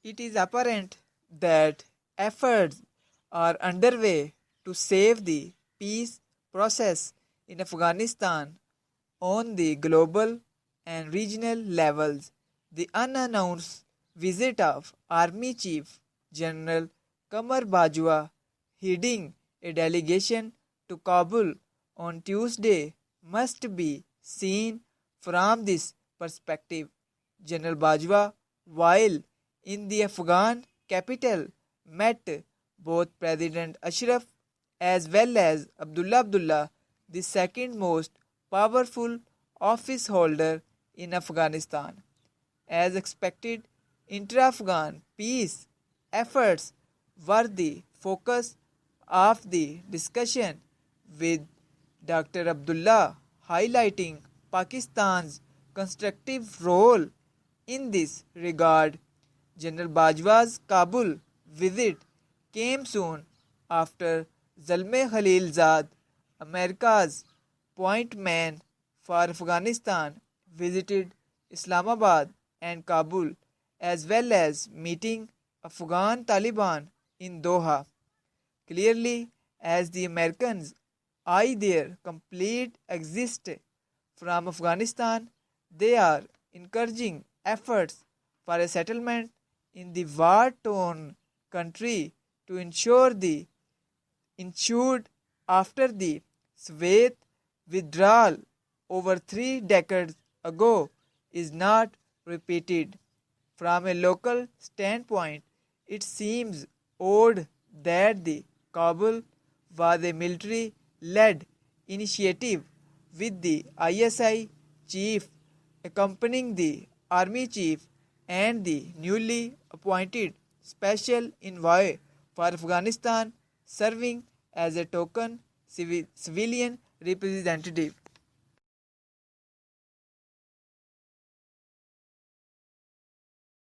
It is apparent that efforts are underway to save the peace process in Afghanistan on the global and regional levels. The unannounced visit of Army Chief General Qamar Bajwa, heading a delegation to Kabul on Tuesday, must be seen from this perspective. General Bajwa, while in the Afghan capital, met both President Ashraf as well as Abdullah, the second most powerful office holder in Afghanistan. As expected, intra-Afghan peace efforts were the focus of the discussion, with Dr. Abdullah highlighting Pakistan's constructive role in this regard. General Bajwa's Kabul visit came soon after Zalmay Khalilzad, America's point man for Afghanistan, visited Islamabad and Kabul, as well as meeting Afghan Taliban in Doha. Clearly, as the Americans eye their complete exit from Afghanistan, they are encouraging efforts for a settlement in the war-torn country to ensure the ensured after the Soviet withdrawal over 3 decades ago is not repeated. From a local standpoint, it seems odd that the Kabul was a military-led initiative, with the ISI chief accompanying the army chief and the newly appointed special envoy for Afghanistan serving as a token civilian representative.